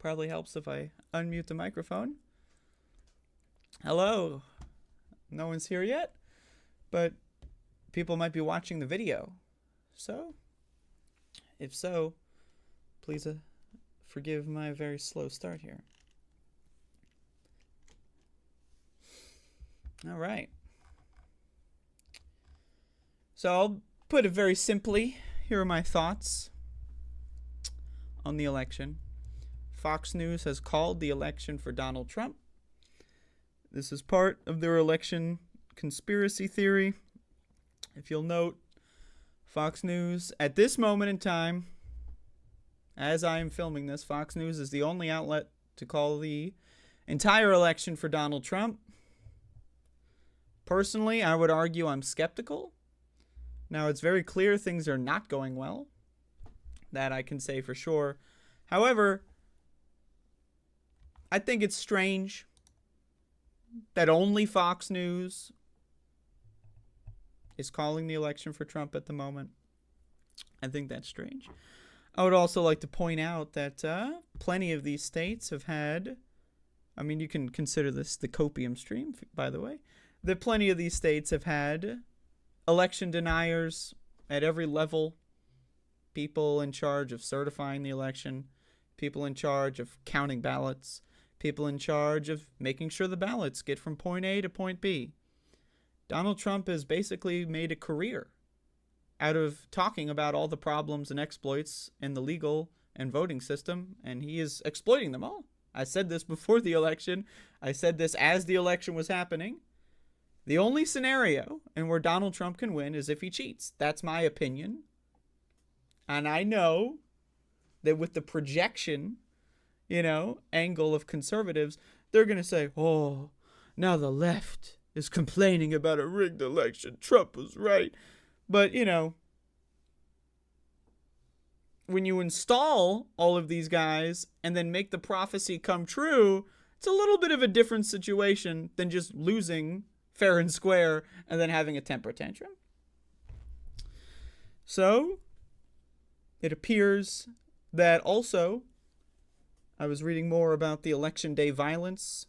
Probably helps if I unmute the microphone. Hello. No one's here yet, but people might be watching the video. So, if so, please forgive my very slow start here. All right. So I'll put it very simply. Here are my thoughts on the election. Fox News has called the election for Donald Trump. This is part of their election conspiracy theory. If you'll note, Fox News, at this moment in time, as I am filming this, Fox News is the only outlet to call the entire election for Donald Trump. Personally, I would argue I'm skeptical. Now, it's very clear things are not going well. That I can say for sure. However, I think it's strange that only Fox News is calling the election for Trump at the moment. I think that's strange. I would also like to point out that plenty of these states have had, I mean, you can consider this the copium stream, by the way, that plenty of these states have had election deniers at every level. People in charge of certifying the election, people in charge of counting ballots, people in charge of making sure the ballots get from point A to point B. Donald Trump has basically made a career out of talking about all the problems and exploits in the legal and voting system, and he is exploiting them all. I said this before the election. I said this as the election was happening. The only scenario in where Donald Trump can win is if he cheats. That's my opinion. And I know that with the projection, angle of conservatives, they're going to say, oh, now the left is complaining about a rigged election. Trump was right. But, when you install all of these guys and then make the prophecy come true, it's a little bit of a different situation than just losing fair and square and then having a temper tantrum. So, it appears that also, I was reading more about the election day violence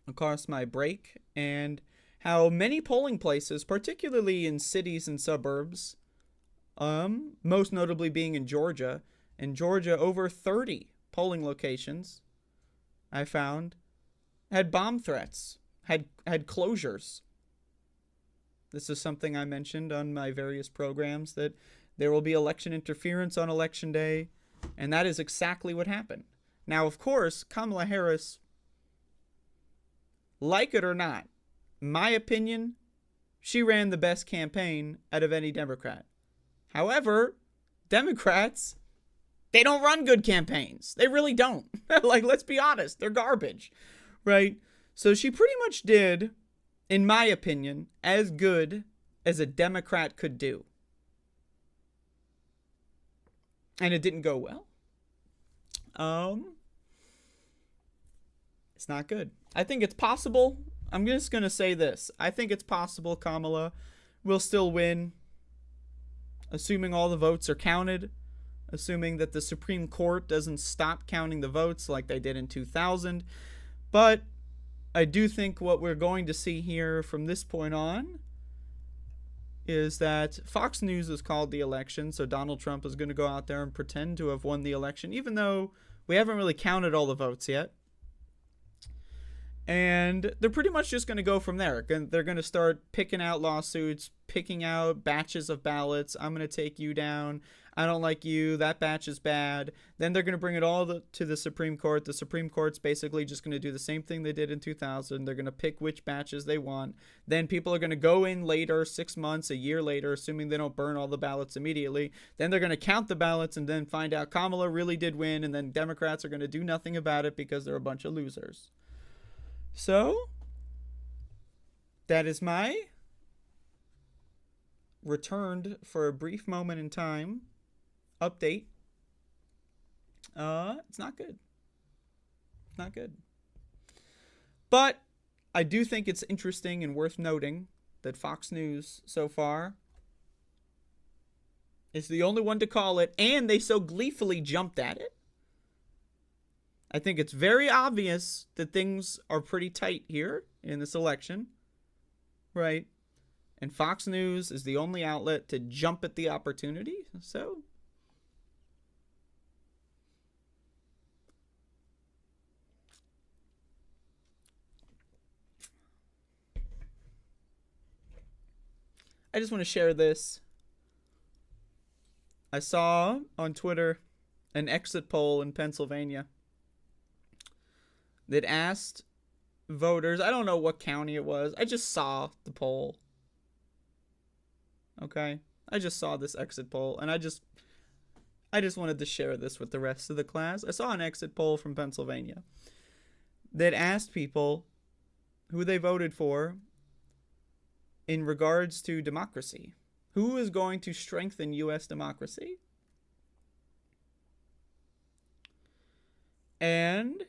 across my break and how many polling places, particularly in cities and suburbs, most notably being in Georgia, over 30 polling locations, I found, had bomb threats, had closures. This is something I mentioned on my various programs, that there will be election interference on election day, and that is exactly what happened. Now, of course, Kamala Harris, like it or not, my opinion, she ran the best campaign out of any Democrat. However, Democrats, they don't run good campaigns. They really don't. Let's be honest, they're garbage, right? So she pretty much did, in my opinion, as good as a Democrat could do. And it didn't go well. It's not good. I think it's possible. I'm just going to say this. I think it's possible Kamala will still win, assuming all the votes are counted, assuming that the Supreme Court doesn't stop counting the votes like they did in 2000. But I do think what we're going to see here from this point on is that Fox News has called the election, so Donald Trump is going to go out there and pretend to have won the election, even though we haven't really counted all the votes yet. And they're pretty much just going to go from there. They're going to start picking out lawsuits, picking out batches of ballots. I'm going to take you down. I don't like you. That batch is bad. Then they're going to bring it all to the Supreme Court. The Supreme Court's basically just going to do the same thing they did in 2000. They're going to pick which batches they want. Then people are going to go in later, 6 months, a year later, assuming they don't burn all the ballots immediately. Then they're going to count the ballots and then find out Kamala really did win. And then Democrats are going to do nothing about it because they're a bunch of losers. So, that is my returned for a brief moment in time update. It's not good. Not good. But I do think it's interesting and worth noting that Fox News so far is the only one to call it, and they so gleefully jumped at it. I think it's very obvious that things are pretty tight here in this election, right? And Fox News is the only outlet to jump at the opportunity. So I just want to share this. I saw on Twitter an exit poll in Pennsylvania that asked voters, I don't know what county it was. I just saw the poll. Okay? I just saw this exit poll, and I just wanted to share this with the rest of the class. I saw an exit poll from Pennsylvania that asked people who they voted for in regards to democracy. Who is going to strengthen U.S. democracy? And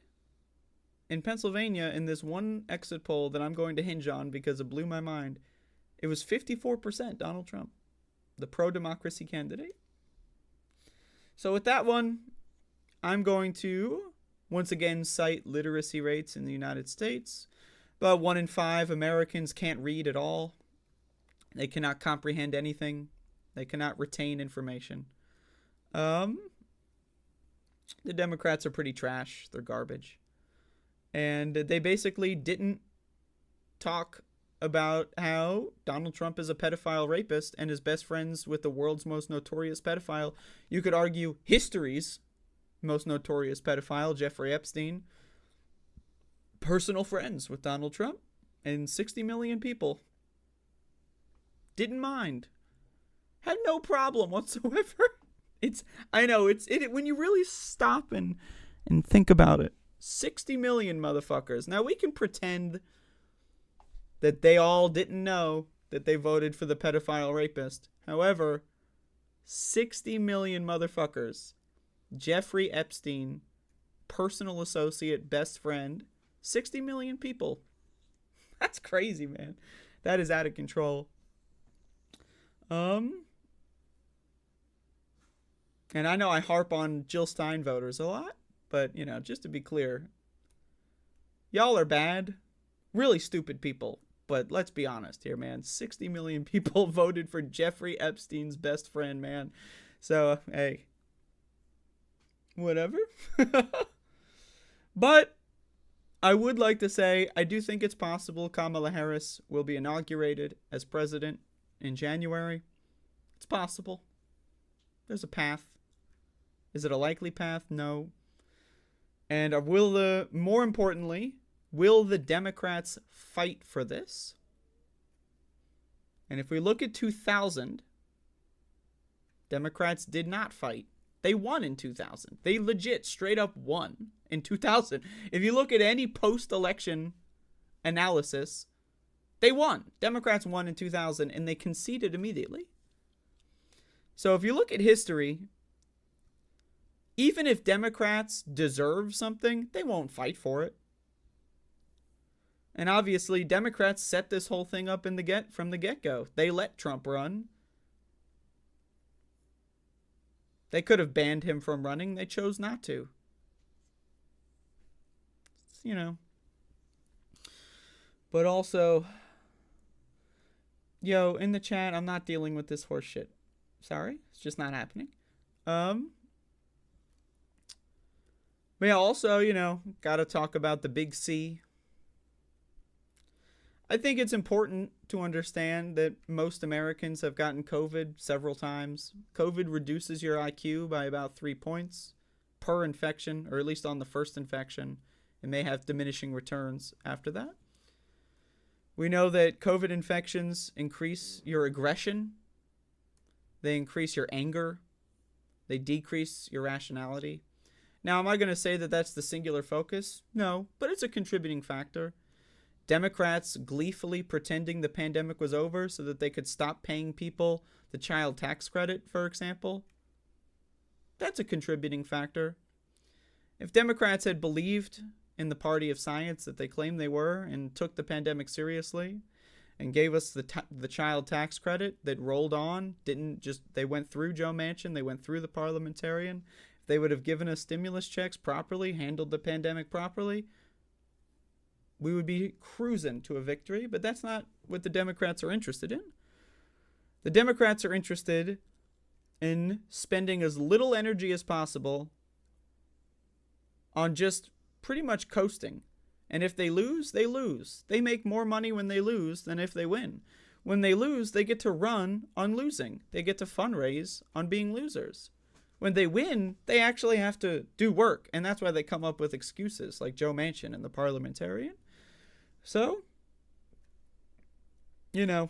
in Pennsylvania, in this one exit poll that I'm going to hinge on because it blew my mind, it was 54% Donald Trump, the pro-democracy candidate. So with that one, I'm going to once again cite literacy rates in the United States. About 1 in 5 Americans can't read at all. They cannot comprehend anything. They cannot retain information. The Democrats are pretty trash. They're garbage. And they basically didn't talk about how Donald Trump is a pedophile rapist and is best friends with the world's most notorious pedophile. You could argue history's most notorious pedophile, Jeffrey Epstein, personal friends with Donald Trump, and 60 million people didn't mind. Had no problem whatsoever. I know when you really stop and think about it. 60 million motherfuckers. Now we can pretend that they all didn't know that they voted for the pedophile rapist. However, 60 million motherfuckers. Jeffrey Epstein, personal associate, best friend. 60 million people. That's crazy, man. That is out of control. And I know I harp on Jill Stein voters a lot, but, just to be clear, y'all are bad, really stupid people. But let's be honest here, man. 60 million people voted for Jeffrey Epstein's best friend, man. So, hey, whatever. But I would like to say I do think it's possible Kamala Harris will be inaugurated as president in January. It's possible. There's a path. Is it a likely path? No. And more importantly, will the Democrats fight for this? And if we look at 2000, Democrats did not fight. They won in 2000. They legit straight up won in 2000. If you look at any post-election analysis, they won. Democrats won in 2000 and they conceded immediately. So if you look at history, even if Democrats deserve something, they won't fight for it. And obviously, Democrats set this whole thing up from the get-go. They let Trump run. They could have banned him from running. They chose not to. But also, in the chat, I'm not dealing with this horse shit. Sorry, it's just not happening. But yeah, also, gotta talk about the big C. I think it's important to understand that most Americans have gotten COVID several times. COVID reduces your IQ by about 3 points per infection, or at least on the first infection. It may have diminishing returns after that. We know that COVID infections increase your aggression. They increase your anger. They decrease your rationality. Now, am I going to say that that's the singular focus? No, but it's a contributing factor. Democrats gleefully pretending the pandemic was over so that they could stop paying people the child tax credit, for example. That's a contributing factor. If Democrats had believed in the party of science that they claimed they were and took the pandemic seriously and gave us the child tax credit that rolled on, they went through Joe Manchin, they went through the parliamentarian. If they would have given us stimulus checks properly, handled the pandemic properly, we would be cruising to a victory. But that's not what the Democrats are interested in. The Democrats are interested in spending as little energy as possible on just pretty much coasting. And if they lose, they lose. They make more money when they lose than if they win. When they lose, they get to run on losing. They get to fundraise on being losers. When they win, they actually have to do work. And that's why they come up with excuses like Joe Manchin and the Parliamentarian. So, you know,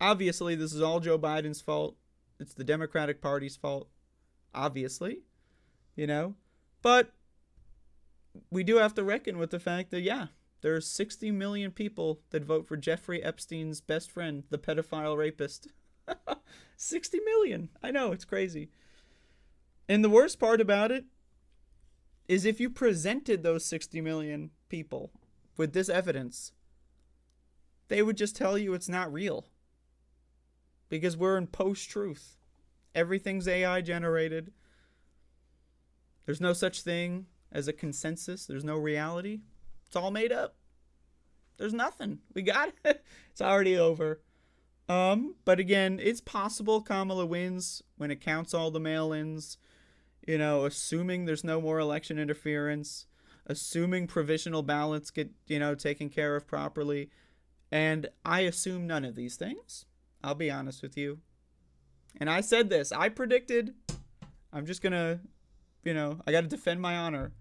obviously this is all Joe Biden's fault. It's the Democratic Party's fault, obviously, you know. But we do have to reckon with the fact that, yeah, there are 60 million people that vote for Jeffrey Epstein's best friend, the pedophile rapist. 60 million. I know, it's crazy. And the worst part about it is if you presented those 60 million people with this evidence, they would just tell you it's not real. Because we're in post-truth. Everything's AI generated. There's no such thing as a consensus. There's no reality. It's all made up. There's nothing. We got it. It's already over. But again, it's possible Kamala wins when it counts all the mail-ins. You know, assuming there's no more election interference. Assuming provisional ballots get, you know, taken care of properly. And I assume none of these things. I'll be honest with you. And I said this. I predicted. I'm just going to, you know, I got to defend my honor.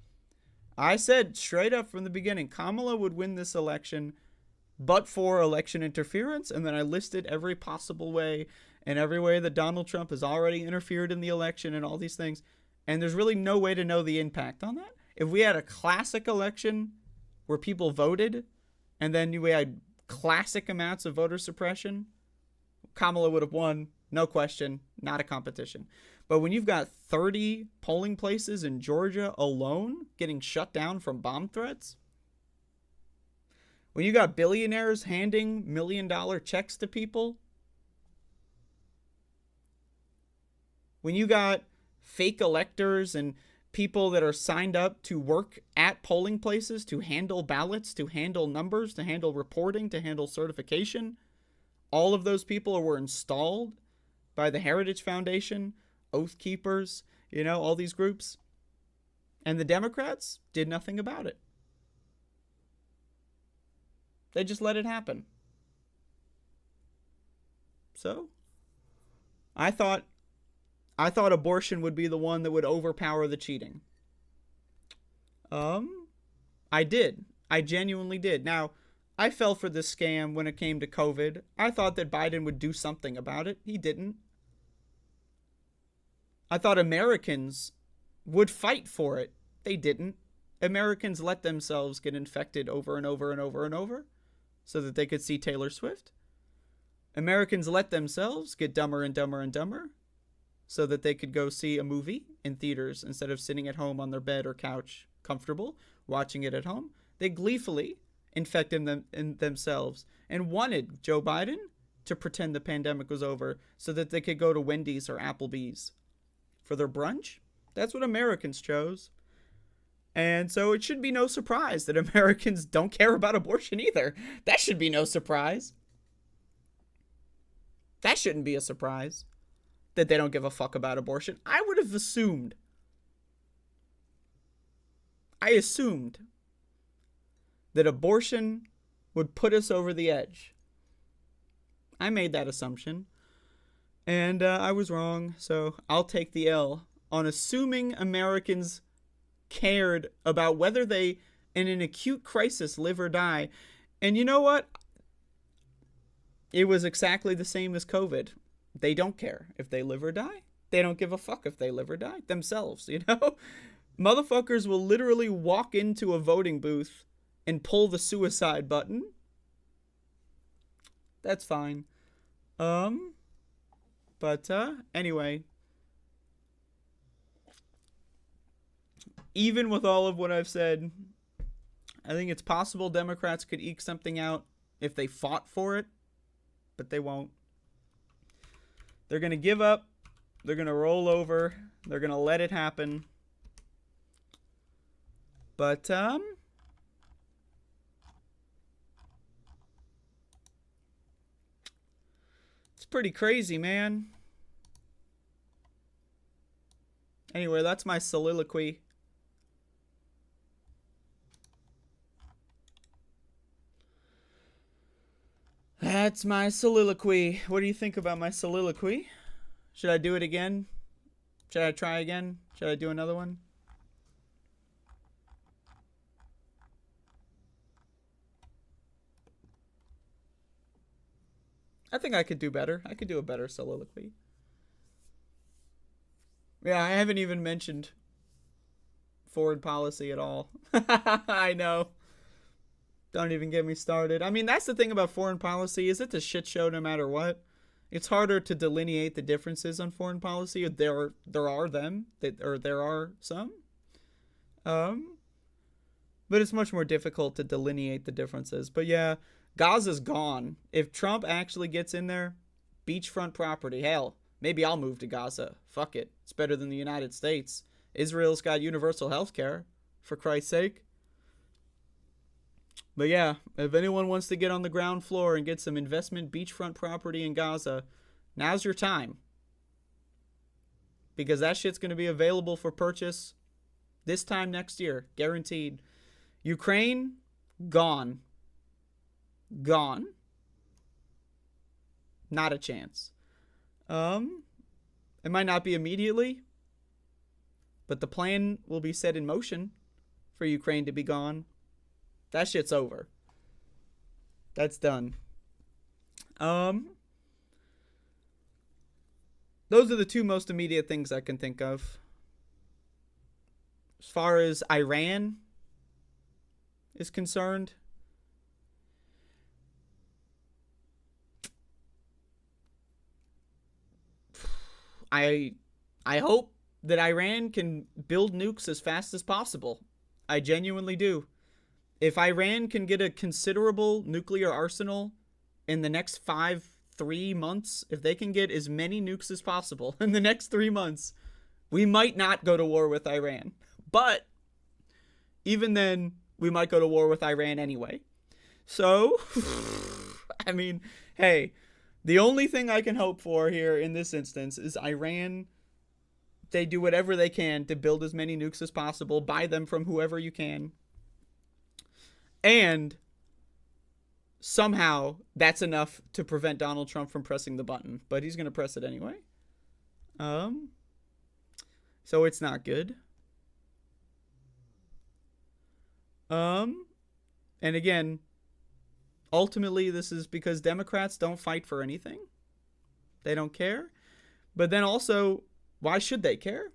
I said straight up from the beginning, Kamala would win this election, but for election interference. And then I listed every possible way and every way that Donald Trump has already interfered in the election and all these things. And there's really no way to know the impact on that. If we had a classic election where people voted and then we had classic amounts of voter suppression, Kamala would have won, no question, not a competition. But when you've got 30 polling places in Georgia alone getting shut down from bomb threats, when you got billionaires handing million-dollar checks to people, when you got fake electors and people that are signed up to work at polling places to handle ballots, to handle numbers, to handle reporting, to handle certification, all of those people were installed by the Heritage Foundation, Oath Keepers, you know, all these groups. And the Democrats did nothing about it. They just let it happen. So, I thought abortion would be the one that would overpower the cheating. I did. I genuinely did. Now, I fell for this scam when it came to COVID. I thought that Biden would do something about it. He didn't. I thought Americans would fight for it. They didn't. Americans let themselves get infected over and over and over and over so that they could see Taylor Swift. Americans let themselves get dumber and dumber and dumber so that they could go see a movie in theaters instead of sitting at home on their bed or couch, comfortable, watching it at home. They gleefully infected themselves and wanted Joe Biden to pretend the pandemic was over so that they could go to Wendy's or Applebee's for their brunch. That's what Americans chose. And so it should be no surprise that Americans don't care about abortion either. That should be no surprise. That shouldn't be a surprise that they don't give a fuck about abortion. I would have assumed. I assumed that abortion would put us over the edge. I made that assumption. And I was wrong, so I'll take the L on assuming Americans cared about whether they, in an acute crisis, live or die. And you know what? It was exactly the same as COVID. They don't care if they live or die. They don't give a fuck if they live or die themselves, you know? Motherfuckers will literally walk into a voting booth and pull the suicide button. That's fine. Anyway. Even with all of what I've said, I think it's possible Democrats could eke something out if they fought for it, but they won't. They're going to give up. They're going to roll over. They're going to let it happen. But, it's pretty crazy, man. Anyway, that's my soliloquy. That's my soliloquy. What do you think about my soliloquy? Should I do it again? Should I try again? Should I do another one? I think I could do better. I could do a better soliloquy. Yeah, I haven't even mentioned foreign policy at all. I know. Don't even get me started. I mean, that's the thing about foreign policy, is it's a shit show no matter what. It's harder to delineate the differences on foreign policy. There are some. But it's much more difficult to delineate the differences. But yeah, Gaza's gone. If Trump actually gets in there, beachfront property, hell, maybe I'll move to Gaza. Fuck it. It's better than the United States. Israel's got universal health care, for Christ's sake. But yeah, if anyone wants to get on the ground floor and get some investment beachfront property in Gaza, now's your time. Because that shit's going to be available for purchase this time next year. Guaranteed. Ukraine, gone. Gone. Not a chance. It might not be immediately, but the plan will be set in motion for Ukraine to be gone. That shit's over. That's done. Those are the two most immediate things I can think of. As far as Iran is concerned, I hope that Iran can build nukes as fast as possible. I genuinely do. If Iran can get a considerable nuclear arsenal in the next 3 months, if they can get as many nukes as possible in the next 3 months, we might not go to war with Iran. But even then, we might go to war with Iran anyway. So, I mean, hey, the only thing I can hope for here in this instance is Iran, they do whatever they can to build as many nukes as possible, buy them from whoever you can. And somehow that's enough to prevent Donald Trump from pressing the button. But he's going to press it anyway. So it's not good. And again, ultimately this is because Democrats don't fight for anything. They don't care. But then also, why should they care?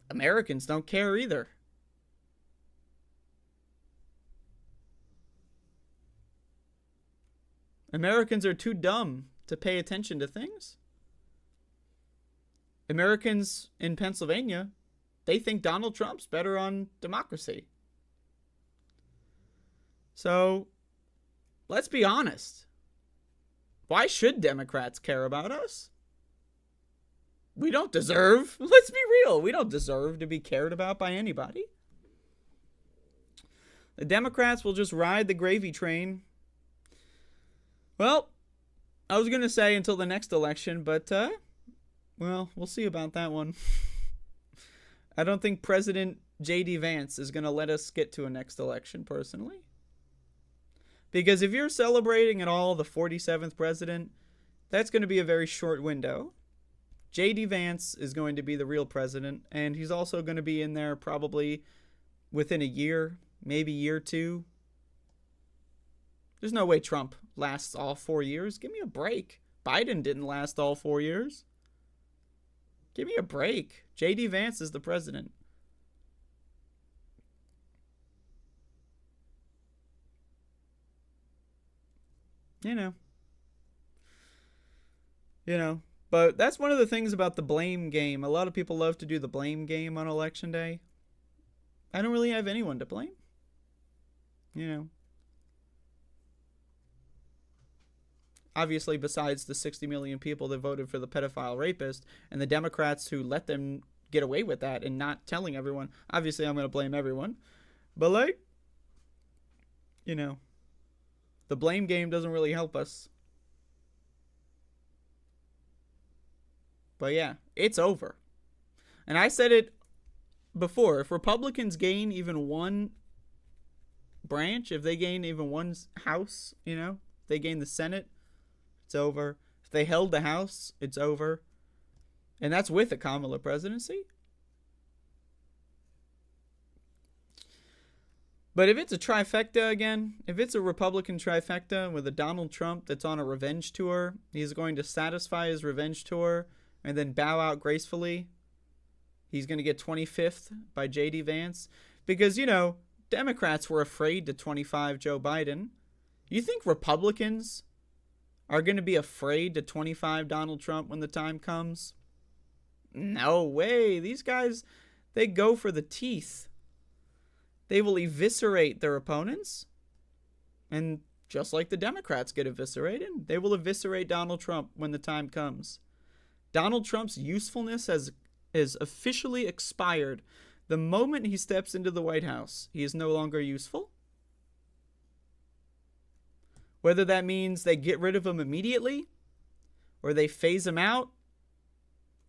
Americans don't care either. Americans are too dumb to pay attention to things. Americans in Pennsylvania, they think Donald Trump's better on democracy. So, let's be honest. Why should Democrats care about us? We don't deserve, let's be real, we don't deserve to be cared about by anybody. The Democrats will just ride the gravy train. Well, I was going to say until the next election, but, well, we'll see about that one. I don't think President J.D. Vance is going to let us get to a next election, personally. Because if you're celebrating at all the 47th president, that's going to be a very short window. J.D. Vance is going to be the real president, and he's also going to be in there probably within a year, maybe year 2. There's no way Trump lasts all 4 years. Give me a break. Biden didn't last all 4 years. Give me a break. J.D. Vance is the president. You know. But that's one of the things about the blame game. A lot of people love to do the blame game on election day. I don't really have anyone to blame. Obviously, besides the 60 million people that voted for the pedophile rapist and the Democrats who let them get away with that and not telling everyone. Obviously, I'm going to blame everyone. But, like, you know, the blame game doesn't really help us. But yeah, it's over. And I said it before. If Republicans gain even one branch, if they gain even one house, you know, if they gain the Senate, it's over. If they held the House, it's over. And that's with a Kamala presidency. But if it's a trifecta again, if it's a Republican trifecta with a Donald Trump that's on a revenge tour, he's going to satisfy his revenge tour and then bow out gracefully. He's going to get 25th by J.D. Vance. Because, you know, Democrats were afraid to 25 Joe Biden. You think Republicans are going to be afraid to 25 Donald Trump when the time comes? No way. These guys, they go for the teeth. They will eviscerate their opponents. And just like the Democrats get eviscerated, they will eviscerate Donald Trump when the time comes. Donald Trump's usefulness has officially expired. The moment he steps into the White House, he is no longer useful. Whether that means they get rid of him immediately, or they phase him out,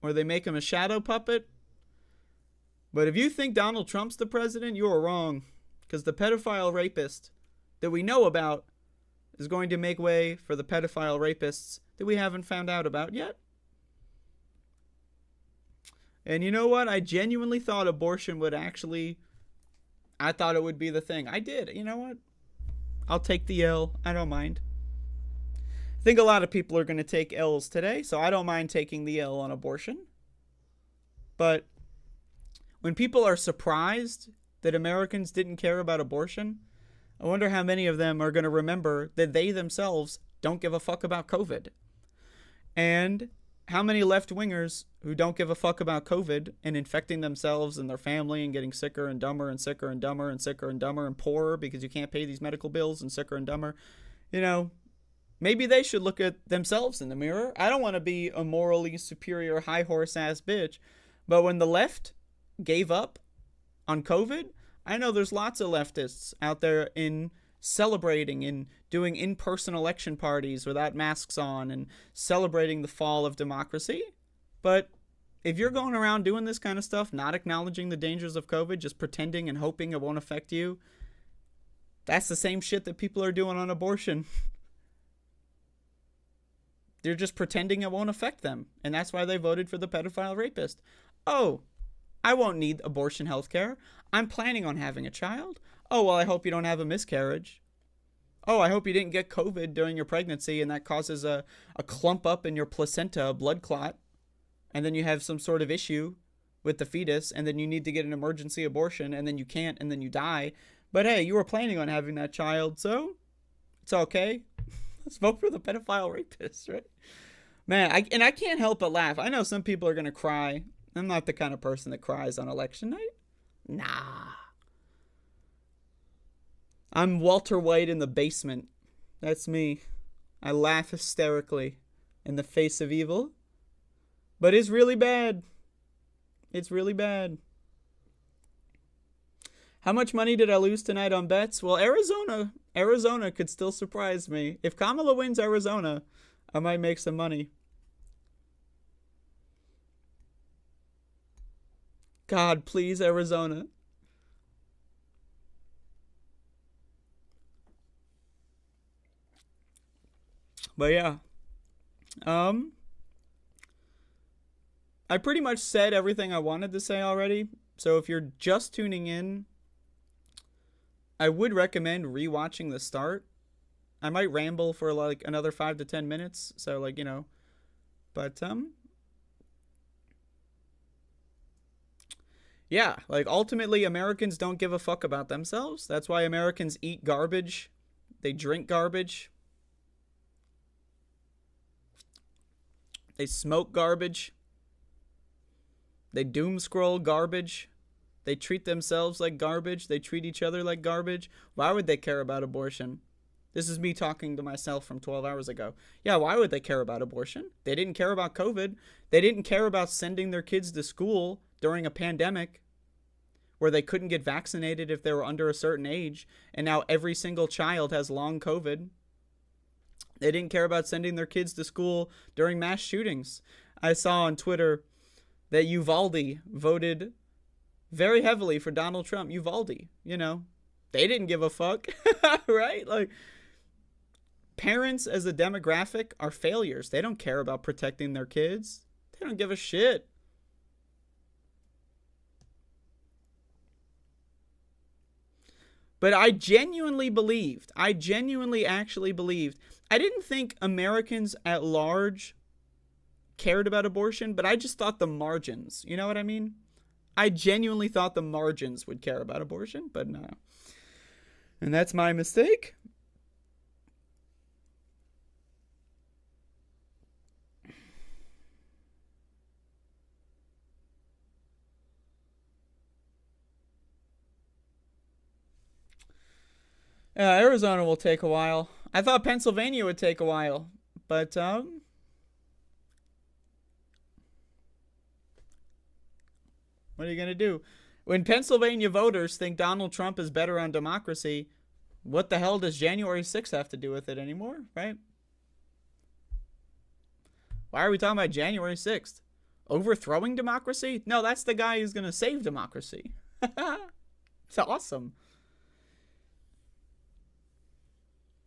or they make him a shadow puppet. But if you think Donald Trump's the president, you are wrong. Because the pedophile rapist that we know about is going to make way for the pedophile rapists that we haven't found out about yet. And you know what? I genuinely thought abortion would I thought it would be the thing. I did. You know what? I'll take the L. I don't mind. I think a lot of people are going to take L's today, so I don't mind taking the L on abortion. But when people are surprised that Americans didn't care about abortion, I wonder how many of them are going to remember that they themselves don't give a fuck about COVID. And how many left-wingers who don't give a fuck about COVID and infecting themselves and their family and getting sicker and dumber and sicker and dumber and sicker and dumber and poorer because you can't pay these medical bills and sicker and dumber, you know, maybe they should look at themselves in the mirror. I don't want to be a morally superior high horse ass bitch, but when the left gave up on COVID, I know there's lots of leftists out there in celebrating and doing in-person election parties without masks on and celebrating the fall of democracy. But if you're going around doing this kind of stuff, not acknowledging the dangers of COVID, just pretending and hoping it won't affect you, that's the same shit that people are doing on abortion. They're just pretending it won't affect them. And that's why they voted for the pedophile rapist. Oh, I won't need abortion health care. I'm planning on having a child. Oh, well, I hope you don't have a miscarriage. Oh, I hope you didn't get COVID during your pregnancy and that causes a clump up in your placenta, a blood clot. And then you have some sort of issue with the fetus and then you need to get an emergency abortion and then you can't and then you die. But hey, you were planning on having that child, so it's okay. Let's vote for the pedophile rapist, right? Man, I can't help but laugh. I know some people are going to cry. I'm not the kind of person that cries on election night. Nah. I'm Walter White in the basement. That's me. I laugh hysterically in the face of evil. But it's really bad. It's really bad. How much money did I lose tonight on bets? Well, Arizona could still surprise me. If Kamala wins Arizona, I might make some money. God, please, Arizona. But yeah. I pretty much said everything I wanted to say already. So if you're just tuning in, I would recommend rewatching the start. I might ramble for like another 5 to 10 minutes. So like, you know, but yeah, like ultimately Americans don't give a fuck about themselves. That's why Americans eat garbage. They drink garbage. They smoke garbage. They doom scroll garbage. They treat themselves like garbage. They treat each other like garbage. Why would they care about abortion? This is me talking to myself from 12 hours ago. Yeah, why would they care about abortion? They didn't care about COVID. They didn't care about sending their kids to school during a pandemic where they couldn't get vaccinated if they were under a certain age, and now every single child has long COVID. They didn't care about sending their kids to school during mass shootings. I saw on Twitter that Uvalde voted very heavily for Donald Trump. Uvalde, you know, they didn't give a fuck, right? Like, parents as a demographic are failures. They don't care about protecting their kids. They don't give a shit. But I genuinely actually believed, I didn't think Americans at large cared about abortion, but I just thought the margins, you know what I mean? I genuinely thought the margins would care about abortion, but no. And that's my mistake. Arizona will take a while. I thought Pennsylvania would take a while, but what are you going to do? When Pennsylvania voters think Donald Trump is better on democracy, what the hell does January 6th have to do with it anymore, right? Why are we talking about January 6th? Overthrowing democracy? No, that's the guy who's going to save democracy. It's awesome.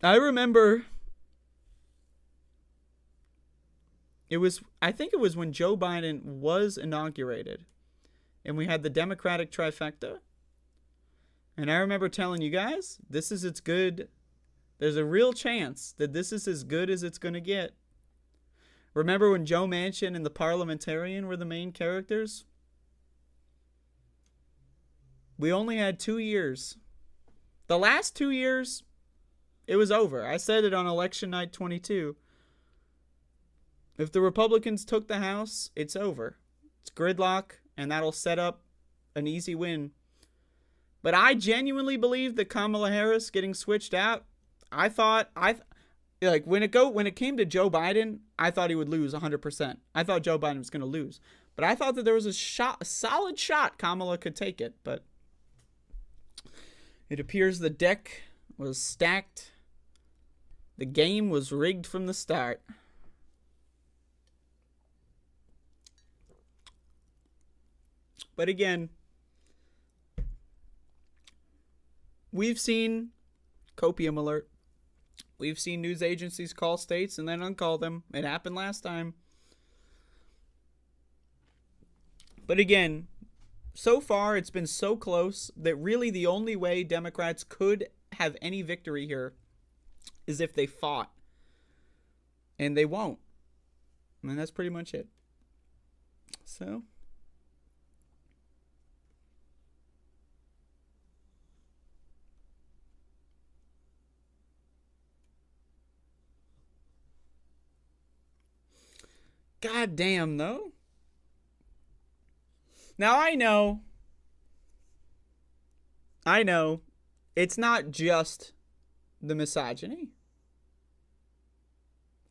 I remember I think it was when Joe Biden was inaugurated and we had the Democratic trifecta. And I remember telling you guys, this is as good. There's a real chance that this is as good as it's going to get. Remember when Joe Manchin and the Parliamentarian were the main characters? We only had 2 years. The last 2 years, it was over. I said it on election night 22. If the Republicans took the House, it's over. It's gridlock, and that'll set up an easy win. But I genuinely believe that Kamala Harris getting switched out, I thought, when it came to Joe Biden, I thought he would lose 100%. I thought Joe Biden was going to lose. But I thought that there was a solid shot Kamala could take it. But it appears the deck was stacked. The game was rigged from the start. But again, we've seen copium alert. We've seen news agencies call states and then uncall them. It happened last time. But again, so far it's been so close that really the only way Democrats could have any victory here is if they fought. And they won't. And that's pretty much it. So God damn, though. Now I know, it's not just the misogyny.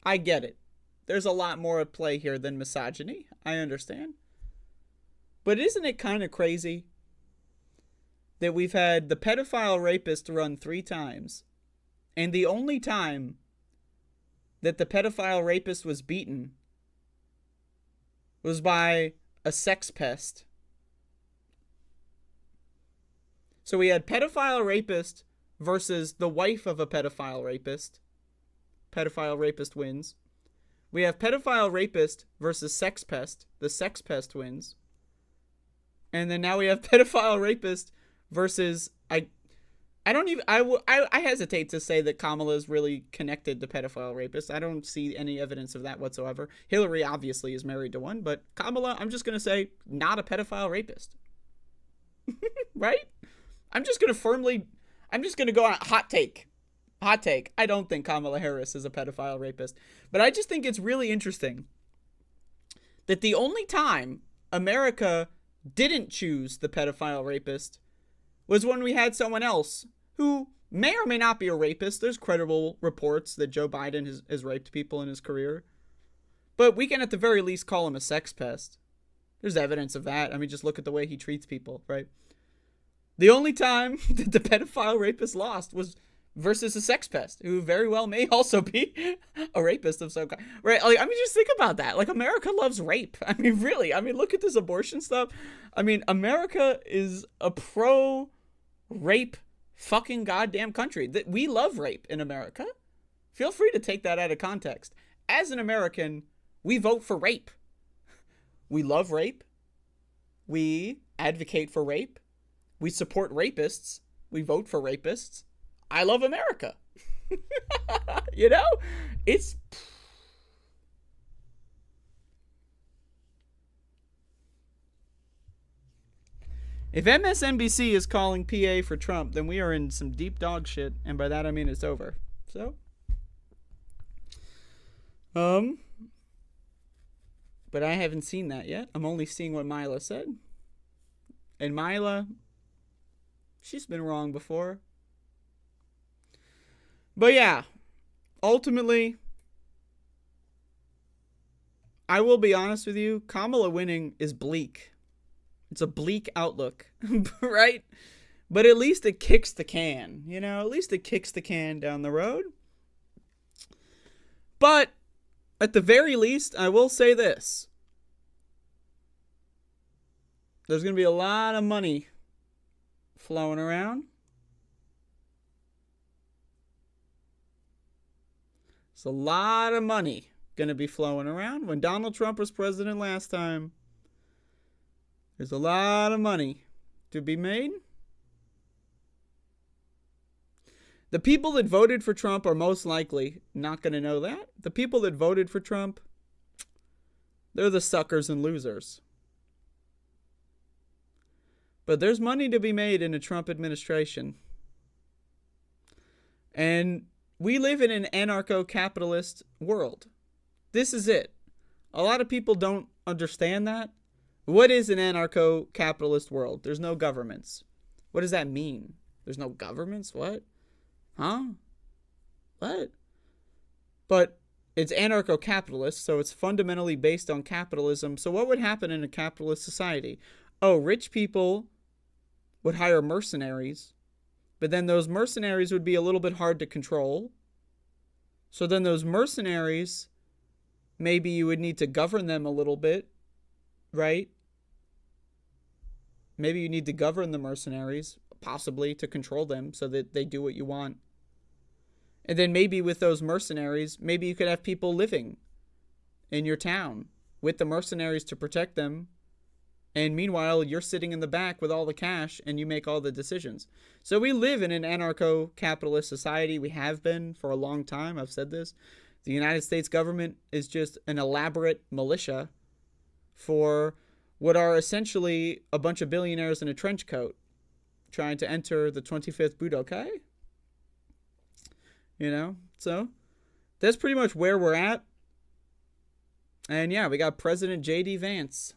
I get it. There's a lot more at play here than misogyny. I understand. But isn't it kind of crazy that we've had the pedophile rapist run 3 times, and the only time that the pedophile rapist was beaten was by a sex pest? So we had pedophile rapist versus the wife of a pedophile rapist. Pedophile rapist wins. We have pedophile rapist versus sex pest. The sex pest wins. And then now we have pedophile rapist versus I hesitate to say that Kamala is really connected to pedophile rapists. I don't see any evidence of that whatsoever. Hillary obviously is married to one, but Kamala, I'm just going to say, not a pedophile rapist. Right? I'm just going to go on a hot take. Hot take. I don't think Kamala Harris is a pedophile rapist. But I just think it's really interesting that the only time America didn't choose the pedophile rapist was when we had someone else who may or may not be a rapist. There's credible reports that Joe Biden has raped people in his career. But we can at the very least call him a sex pest. There's evidence of that. I mean, just look at the way he treats people, right? The only time that the pedophile rapist lost was versus a sex pest, who very well may also be a rapist of some kind. Right? Like, I mean, just think about that. Like, America loves rape. I mean, really. I mean, look at this abortion stuff. I mean, America is a pro-rape fucking goddamn country. We love rape in America. Feel free to take that out of context. As an American, we vote for rape. We love rape. We advocate for rape. We support rapists. We vote for rapists. I love America. You know? It's... If MSNBC is calling PA for Trump, then we are in some deep dog shit, and by that I mean it's over. So... But I haven't seen that yet. I'm only seeing what Mila said. And Mila, she's been wrong before. But yeah, ultimately, I will be honest with you, Kamala winning is bleak. It's a bleak outlook, right? But at least it kicks the can, you know? At least it kicks the can down the road. But at the very least, I will say this. There's going to be a lot of money flowing around. There's a lot of money going to be flowing around. When Donald Trump was president last time, there's a lot of money to be made. The people that voted for Trump are most likely not going to know that. The people that voted for Trump, they're the suckers and losers. But there's money to be made in a Trump administration. And we live in an anarcho-capitalist world. This is it. A lot of people don't understand that. What is an anarcho-capitalist world? There's no governments. What does that mean? There's no governments? What? Huh? What? But it's anarcho-capitalist, so it's fundamentally based on capitalism. So what would happen in a capitalist society? Oh, rich people would hire mercenaries, but then those mercenaries would be a little bit hard to control. So then those mercenaries, maybe you would need to govern them a little bit, right? Maybe you need to govern the mercenaries, possibly, to control them so that they do what you want. And then maybe with those mercenaries, maybe you could have people living in your town with the mercenaries to protect them. And meanwhile, you're sitting in the back with all the cash and you make all the decisions. So we live in an anarcho-capitalist society. We have been for a long time. I've said this. The United States government is just an elaborate militia for what are essentially a bunch of billionaires in a trench coat trying to enter the 25th Budokai. You know? So that's pretty much where we're at. And yeah, we got President J.D. Vance.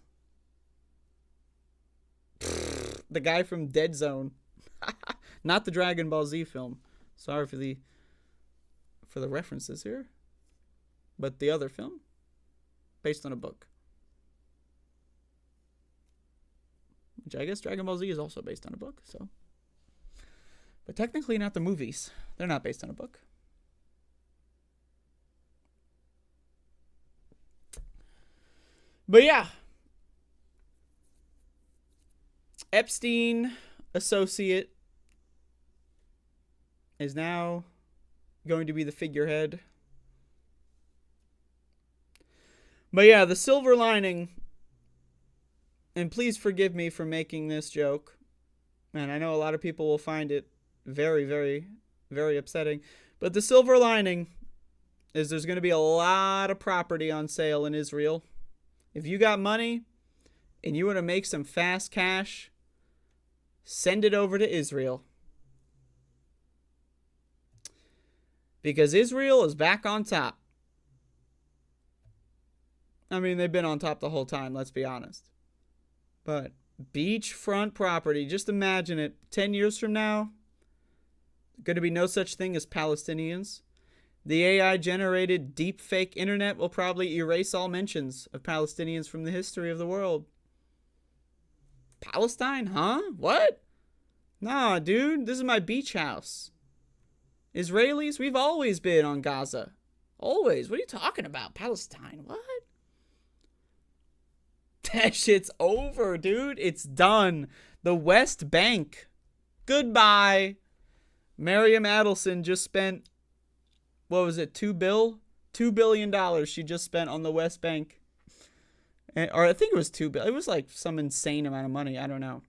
The guy from Dead Zone. Not the Dragon Ball Z film. Sorry for the references here. But the other film. Based on a book. Which I guess Dragon Ball Z is also based on a book, so. But technically not the movies. They're not based on a book. But yeah. Epstein associate is now going to be the figurehead. But yeah, the silver lining, and please forgive me for making this joke, and I know a lot of people will find it very, very, very upsetting, but the silver lining is there's going to be a lot of property on sale in Israel. If you got money and you want to make some fast cash, send it over to Israel. Because Israel is back on top. I mean, they've been on top the whole time, let's be honest. But beachfront property, just imagine it. 10 years from now, going to be no such thing as Palestinians. The AI-generated deepfake internet will probably erase all mentions of Palestinians from the history of the world. Palestine, huh? What? Nah, dude, this is my beach house. Israelis, we've always been on Gaza. Always. What are you talking about? Palestine, what? That shit's over, dude. It's done. The West Bank. Goodbye. Miriam Adelson just spent, what was it, $2 billion she just spent on the West Bank. Or I think it was $2 billion. It was like some insane amount of money. I don't know.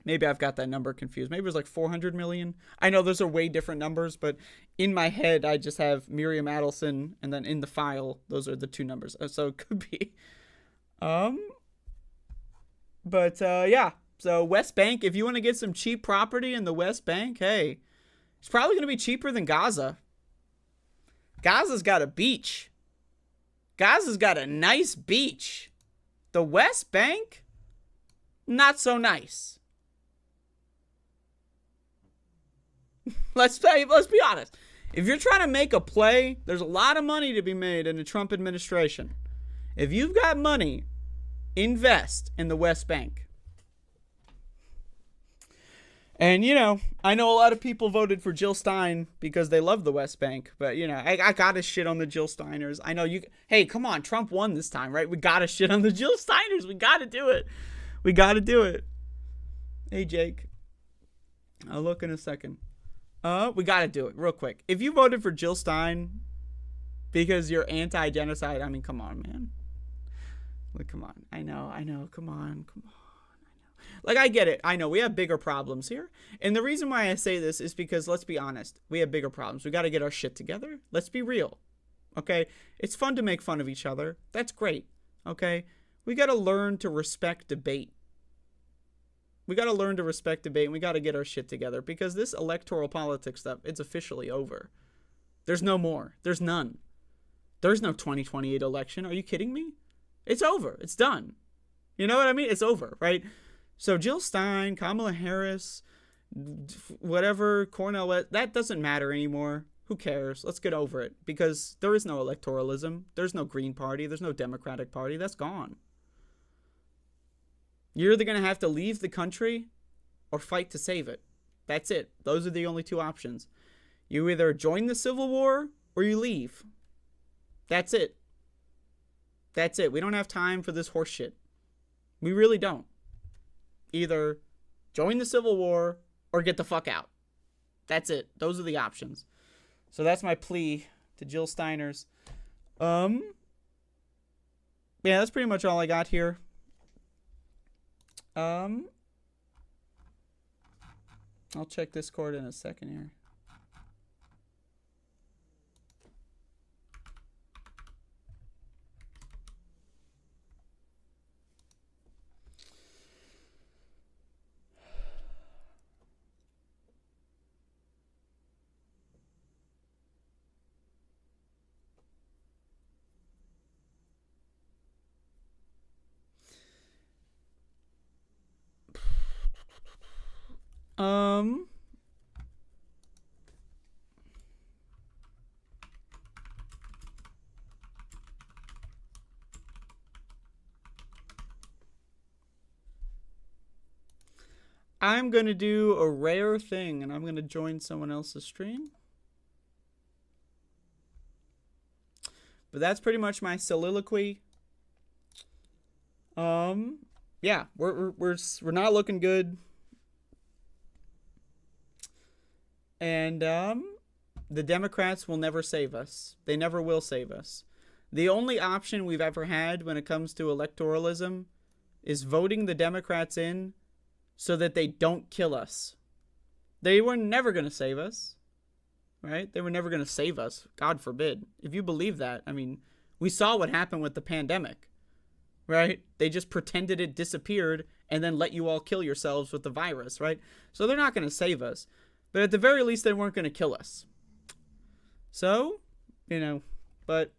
Maybe I've got that number confused. Maybe it was like 400 million. I know those are way different numbers, but in my head, I just have Miriam Adelson, and then in the file, those are the two numbers. So it could be. Yeah. So West Bank, if you want to get some cheap property in the West Bank, hey, it's probably going to be cheaper than Gaza. Gaza's got a beach. Gaza's got a nice beach. The West Bank, not so nice. Let's be honest. If you're trying to make a play, there's a lot of money to be made in the Trump administration. If you've got money, invest in the West Bank. And, you know, I know a lot of people voted for Jill Stein because they love the West Bank. But, you know, I got to shit on the Jill Steiners. I know you... Hey, come on. Trump won this time, right? We got to shit on the Jill Steiners. We got to do it. We got to do it. Hey, Jake. I'll look in a second. We got to do it real quick. If you voted for Jill Stein because you're anti-genocide, I mean, come on, man. Like, come on. I know. Come on. Like, I get it. I know we have bigger problems here. And the reason why I say this is because, let's be honest, we have bigger problems. We got to get our shit together. Let's be real. Okay? It's fun to make fun of each other. That's great. Okay? We got to learn to respect debate. We got to learn to respect debate, and we got to get our shit together because this electoral politics stuff, it's officially over. There's no more. There's none. There's no 2028 election. Are you kidding me? It's over. It's done. You know what I mean? It's over, right? So Jill Stein, Kamala Harris, whatever, Cornel West, that doesn't matter anymore. Who cares? Let's get over it because there is no electoralism. There's no Green Party. There's no Democratic Party. That's gone. You're either going to have to leave the country or fight to save it. That's it. Those are the only two options. You either join the Civil War or you leave. That's it. That's it. We don't have time for this horse shit. We really don't. Either join the Civil War or get the fuck out. That's it. Those are the options. So that's my plea to Jill Steiners. Yeah, that's pretty much all I got here. I'll check Discord in a second here. I'm going to do a rare thing, and I'm going to join someone else's stream. But that's pretty much my soliloquy. Yeah, we're not looking good. And the Democrats will never save us. They never will save us. The only option we've ever had when it comes to electoralism is voting the Democrats in so that they don't kill us. They were never going to save us, right? They were never going to save us. God forbid. If you believe that, I mean, we saw what happened with the pandemic, right? They just pretended it disappeared and then let you all kill yourselves with the virus, right? So they're not going to save us. But at the very least, they weren't going to kill us. So, you know, but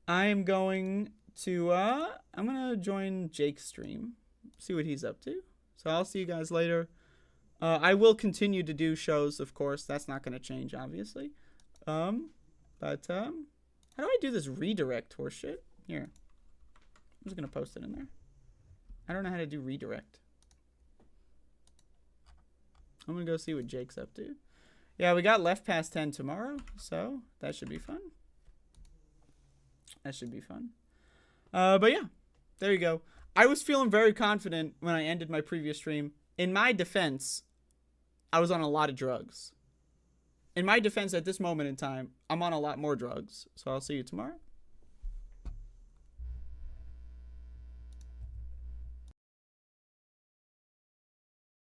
I'm going to join Jake's stream, see what he's up to. So I'll see you guys later. I will continue to do shows, of course. That's not going to change, obviously. How do I do this redirect horseshit? Here. I'm just going to post it in there. I don't know how to do redirect. I'm going to go see what Jake's up to. Yeah, we got left past 10 tomorrow, so that should be fun. That should be fun. But yeah, there you go. I was feeling very confident when I ended my previous stream. In my defense, I was on a lot of drugs. In my defense, at this moment in time, I'm on a lot more drugs. So I'll see you tomorrow.